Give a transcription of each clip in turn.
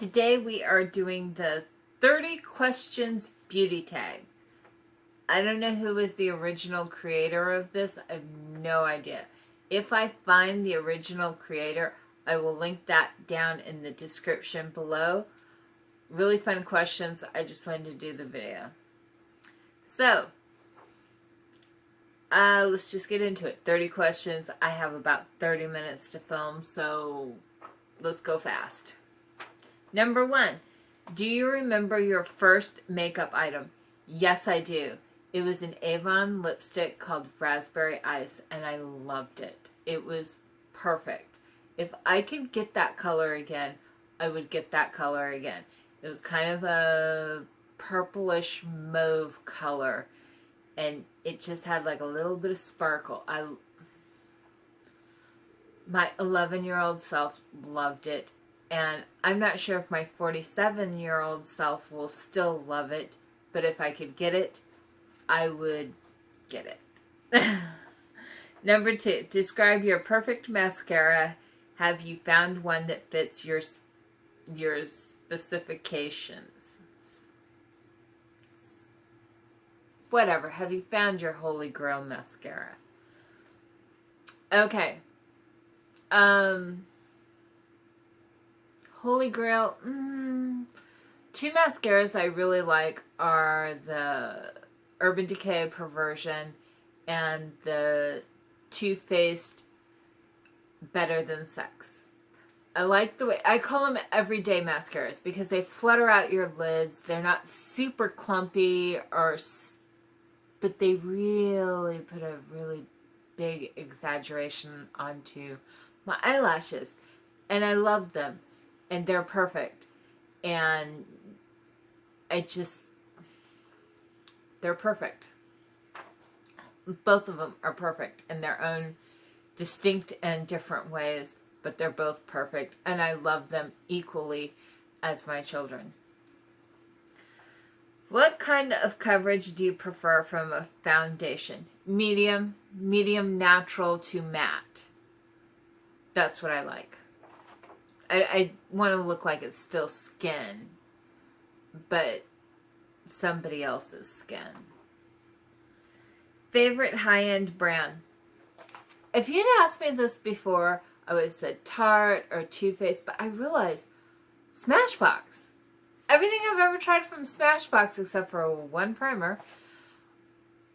Today we are doing the 30 questions beauty tag. I don't know who was the original creator of this. I have no idea. If I find the original creator, I will link that down in the description below. Really fun questions. I just wanted to do the video. So, let's just get into it. 30 questions. I have about 30 minutes to film, so let's go fast. Number 1. Do you remember your first makeup item? Yes, I do. It was an Avon lipstick called Raspberry Ice, and I loved it. It was perfect. If I could get that color again, I would get that color again. It was kind of a purplish mauve color, and it just had like a little bit of sparkle. My 11-year-old self loved it, and I'm not sure if my 47-year-old self will still love it, but if I could get it, I would get it. Number 2, describe your perfect mascara. Have you found one that fits your specifications? Whatever. Have you found your Holy Grail mascara? Okay. Holy Grail. 2 mascaras I really like are the Urban Decay Perversion and the Too Faced Better Than Sex. I like the way, I call them everyday mascaras because they flutter out your lids. They're not super clumpy, but they really put a really big exaggeration onto my eyelashes. And I love them. And they're perfect. And they're perfect. Both of them are perfect in their own distinct and different ways, but they're both perfect, and I love them equally as my children. What kind of coverage do you prefer from a foundation? Medium natural to matte. That's what I like. I want to look like it's still skin, but somebody else's skin. Favorite high-end brand? If you'd asked me this before, I would have said Tarte or Too Faced, but I realized Smashbox. Everything I've ever tried from Smashbox, except for one primer,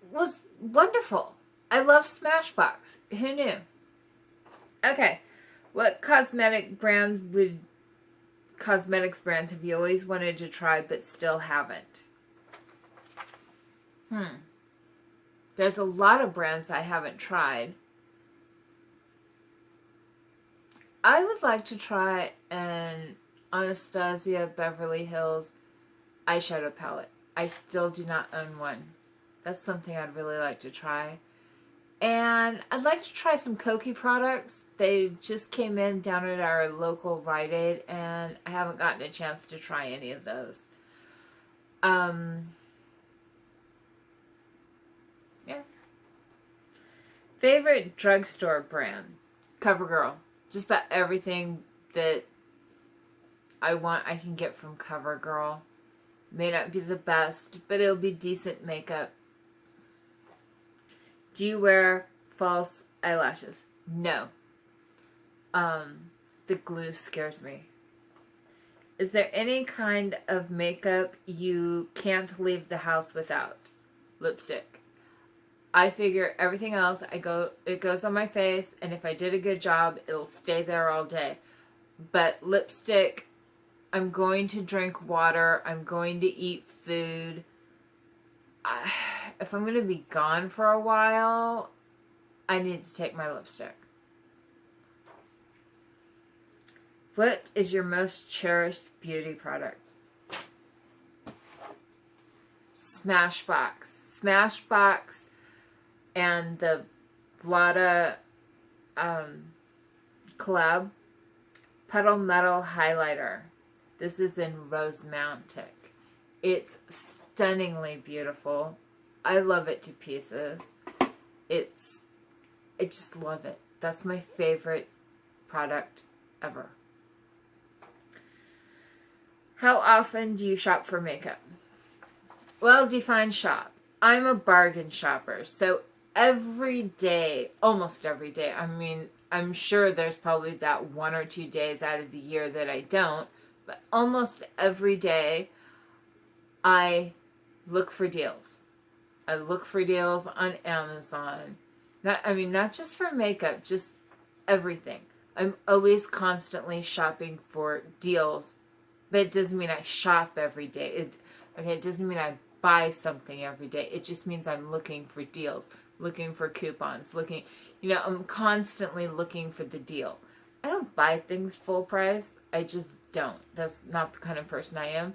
was wonderful. I love Smashbox. Who knew? Okay. What cosmetics brands have you always wanted to try but still haven't? There's a lot of brands I haven't tried. I would like to try an Anastasia Beverly Hills eyeshadow palette. I still do not own one. That's something I'd really like to try. And I'd like to try some Koki products. They just came in down at our local Rite Aid, and I haven't gotten a chance to try any of those. Yeah. Favorite drugstore brand? CoverGirl. Just about everything that I want I can get from CoverGirl. May not be the best, but it'll be decent makeup. Do you wear false eyelashes? No. The glue scares me. Is there any kind of makeup you can't leave the house without? Lipstick. I figure everything else, it goes on my face, and if I did a good job, it'll stay there all day. But lipstick, I'm going to drink water, I'm going to eat food. If I'm going to be gone for a while, I need to take my lipstick. What is your most cherished beauty product? Smashbox. Smashbox and the Vlada collab Petal Metal Highlighter. This is in Rosemantic. It's stunningly beautiful. I love it to pieces. I just love it. That's my favorite product ever. How often do you shop for makeup? Well, define shop. I'm a bargain shopper, so every day, almost every day, I mean, I'm sure there's probably that 1 or 2 days out of the year that I don't, but almost every day I look for deals. I look for deals on Amazon. Not just for makeup, just everything. I'm always constantly shopping for deals, but it doesn't mean I shop every day. It doesn't mean I buy something every day. It just means I'm looking for deals, looking for coupons, I'm constantly looking for the deal. I don't buy things full price. I just don't. That's not the kind of person I am.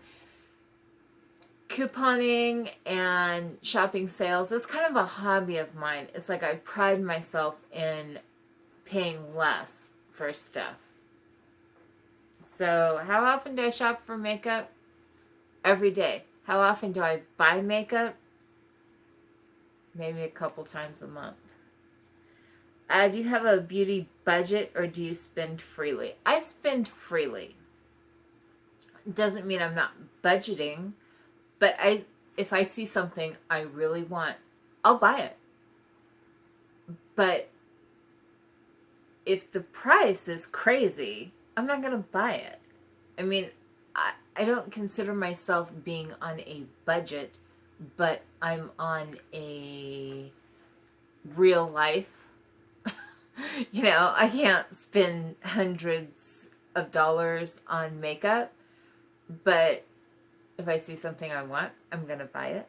Couponing and shopping sales is kind of a hobby of mine. It's like I pride myself in paying less for stuff. So, how often do I shop for makeup? Every day. How often do I buy makeup? Maybe a couple times a month. Do you have a beauty budget or do you spend freely? I spend freely. Doesn't mean I'm not budgeting, but if I see something I really want, I'll buy it. But if the price is crazy, I'm not going to buy it. I mean, I don't consider myself being on a budget, but I'm on a real life. I can't spend hundreds of dollars on makeup, but if I see something I want, I'm going to buy it.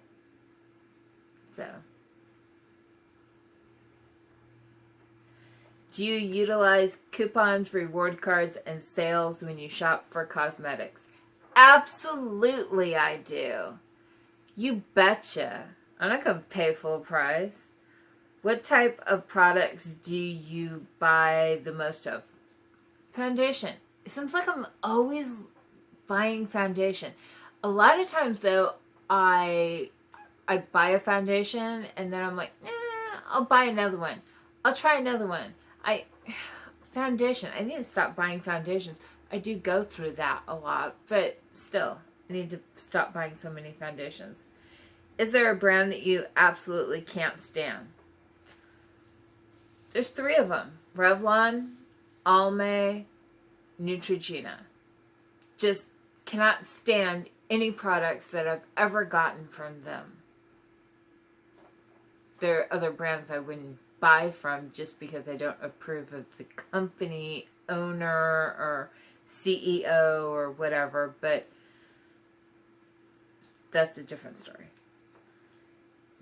So, do you utilize coupons, reward cards, and sales when you shop for cosmetics? Absolutely I do. You betcha. I'm not going to pay full price. What type of products do you buy the most of? Foundation. It seems like I'm always buying foundation. A lot of times, though, I buy a foundation and then I'm like, I'll buy another one. I'll try another one. Foundation. I need to stop buying foundations. I do go through that a lot, but still, I need to stop buying so many foundations. Is there a brand that you absolutely can't stand? There's 3 of them. Revlon, Almay, Neutrogena. Just cannot stand any products that I've ever gotten from them. There are other brands I wouldn't buy from just because I don't approve of the company owner or CEO or whatever, but that's a different story.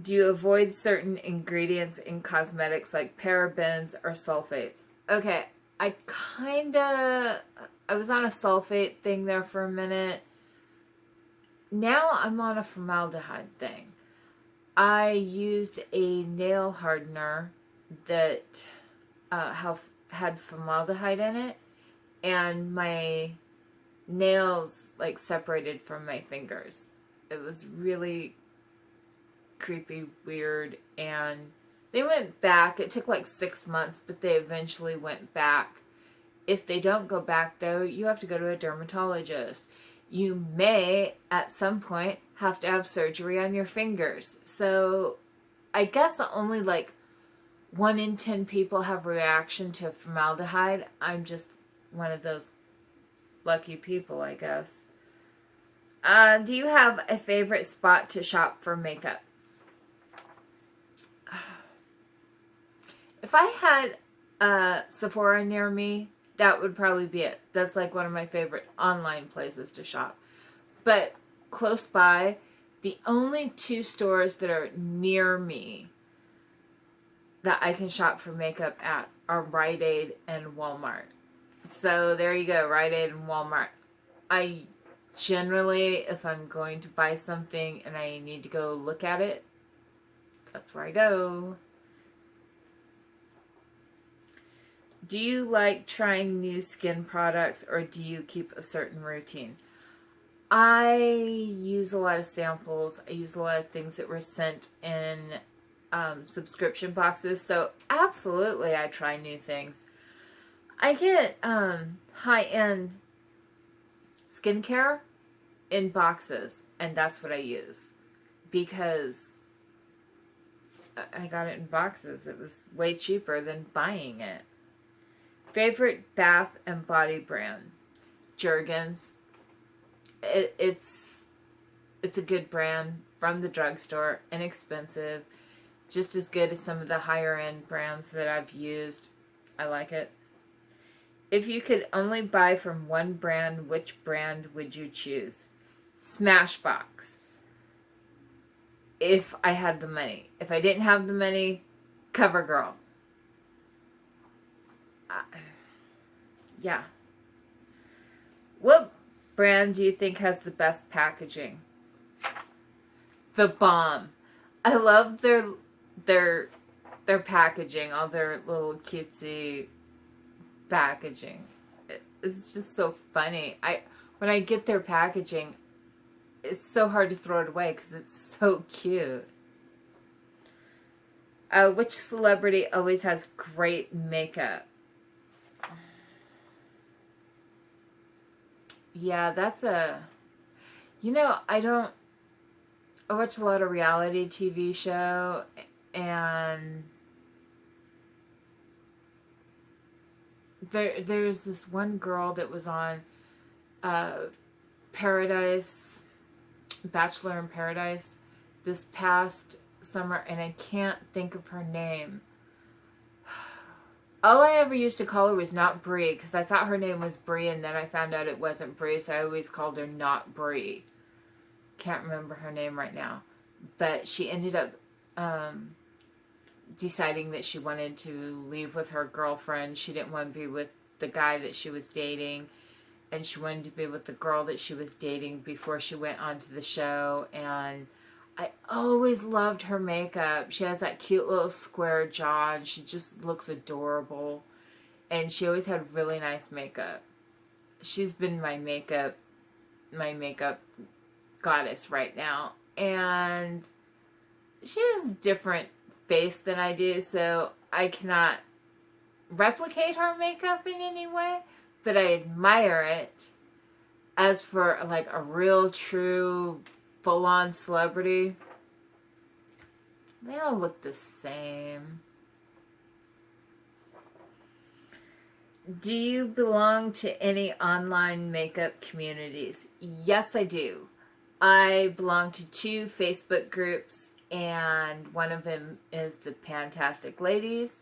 Do you avoid certain ingredients in cosmetics like parabens or sulfates? Okay, I was on a sulfate thing there for a minute. Now I'm on a formaldehyde thing. I used a nail hardener that had formaldehyde in it, and my nails separated from my fingers. It was really creepy, weird, and they went back. It took 6 months, but they eventually went back. If they don't go back, though, you have to go to a dermatologist. You may, at some point, have to have surgery on your fingers. So, I guess only 1 in 10 people have a reaction to formaldehyde. I'm just one of those lucky people, I guess. Do you have a favorite spot to shop for makeup? If I had a Sephora near me, that would probably be it. That's one of my favorite online places to shop. But close by, the only 2 stores that are near me that I can shop for makeup at are Rite Aid and Walmart. So there you go, Rite Aid and Walmart. I generally, if I'm going to buy something and I need to go look at it, that's where I go. Do you like trying new skin products or do you keep a certain routine? I use a lot of samples. I use a lot of things that were sent in subscription boxes. So absolutely I try new things. I get high-end skincare in boxes, and that's what I use because I got it in boxes. It was way cheaper than buying it. Favorite bath and body brand? Jergens. It's a good brand from the drugstore, inexpensive, just as good as some of the higher end brands that I've used. I like it. If you could only buy from one brand, which brand would you choose? Smashbox. If I had the money. If I didn't have the money, CoverGirl. Yeah. What brand do you think has the best packaging? The Bomb. I love their packaging, all their little cutesy packaging. It's just so funny. When I get their packaging, it's so hard to throw it away because it's so cute. Which celebrity always has great makeup? Yeah, that's a... I watch a lot of reality TV show, and there's this one girl that was on Paradise, Bachelor in Paradise, this past summer, and I can't think of her name. All I ever used to call her was Not Brie, because I thought her name was Brie, and then I found out it wasn't Brie, so I always called her Not Brie. Can't remember her name right now. But she ended up deciding that she wanted to leave with her girlfriend. She didn't want to be with the guy that she was dating, and she wanted to be with the girl that she was dating before she went onto the show. And I always loved her makeup. She has that cute little square jaw, and she just looks adorable. And she always had really nice makeup. She's been my makeup goddess right now. And she has a different face than I do, so I cannot replicate her makeup in any way, but I admire it. As for like a real true full-on celebrity, they all look the same. Do you belong to any online makeup communities? Yes, I do. I belong to 2 Facebook groups, and one of them is the Fantastic Ladies,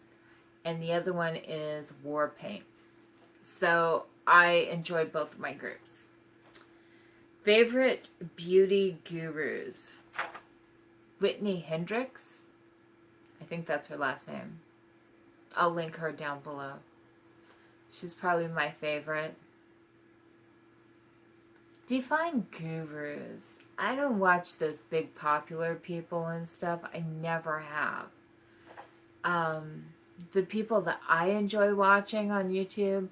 and the other one is War Paint. So I enjoy both of my groups. Favorite beauty gurus? Whitney Hendricks. I think that's her last name. I'll link her down below. She's probably my favorite. Define gurus. I don't watch those big popular people and stuff. I never have. The people that I enjoy watching on YouTube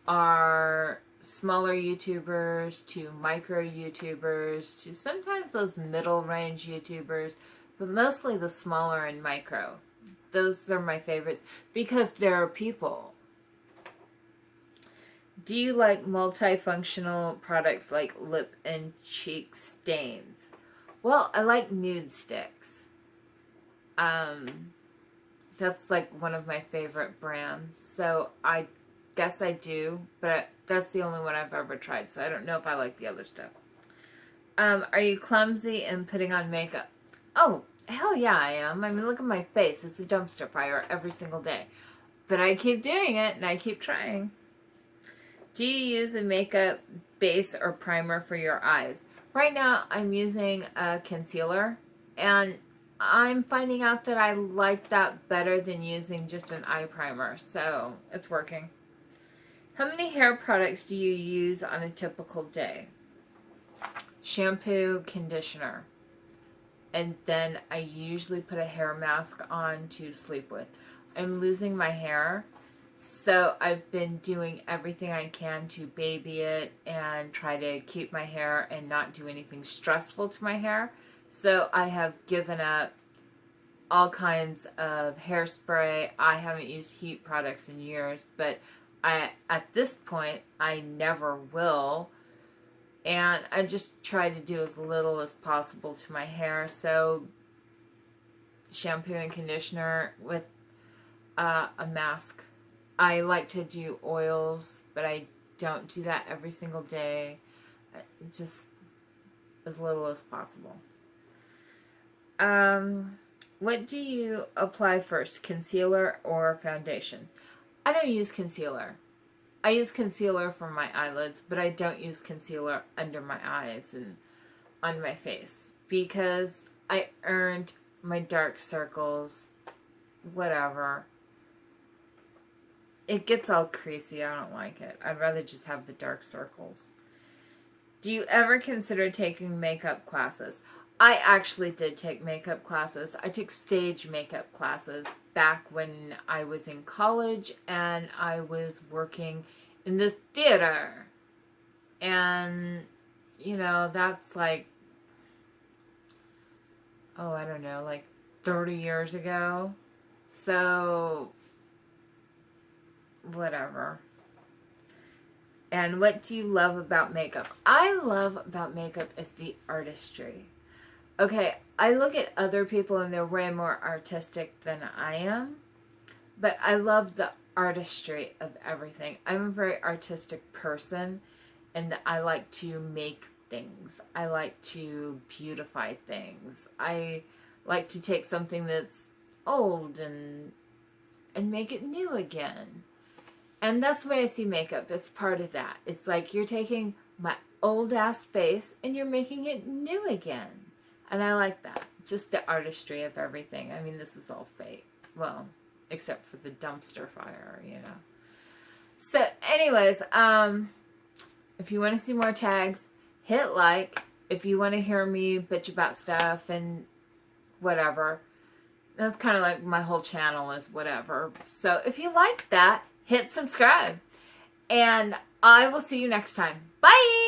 are smaller YouTubers to micro YouTubers to sometimes those middle range YouTubers, but mostly the smaller and micro. Those are my favorites because they're people. Do you like multifunctional products like lip and cheek stains? Well, I like nude sticks. That's like one of my favorite brands. So I guess I do, but that's the only one I've ever tried. So I don't know if I like the other stuff. Are you clumsy in putting on makeup? Oh, hell yeah, I am. I mean, look at my face. It's a dumpster fire every single day. But I keep doing it and I keep trying. Do you use a makeup base or primer for your eyes? Right now, I'm using a concealer, and I'm finding out that I like that better than using just an eye primer, so it's working. How many hair products do you use on a typical day? Shampoo, conditioner, and then I usually put a hair mask on to sleep with. I'm losing my hair. So I've been doing everything I can to baby it and try to keep my hair and not do anything stressful to my hair. So I have given up all kinds of hairspray. I haven't used heat products in years, but at this point, I never will And I just try to do as little as possible to my hair. So shampoo and conditioner with a mask. I like to do oils, but I don't do that every single day. Just as little as possible. What do you apply first, concealer or foundation? I don't use concealer. I use concealer for my eyelids, but I don't use concealer under my eyes and on my face because I earned my dark circles, whatever. It gets all creasy. I don't like it. I'd rather just have the dark circles. Do you ever consider taking makeup classes? I actually did take makeup classes. I took stage makeup classes back when I was in college and I was working in the theater. And, you know, that's like, oh, I don't know, like 30 years ago. So, whatever. And what do you love about makeup? I love about makeup is the artistry. Okay, I look at other people and they're way more artistic than I am, but I love the artistry of everything. I'm a very artistic person, and I like to make things. I like to beautify things. I like to take something that's old and make it new again. And that's the way I see makeup. It's part of that. It's like you're taking my old ass face and you're making it new again. And I like that. Just the artistry of everything. I mean, this is all fake. Well, except for the dumpster fire, you know. So, anyways, if you want to see more tags, hit like. If you want to hear me bitch about stuff and whatever. That's kind of like my whole channel is whatever. So, if you like that, hit subscribe. And I will see you next time. Bye!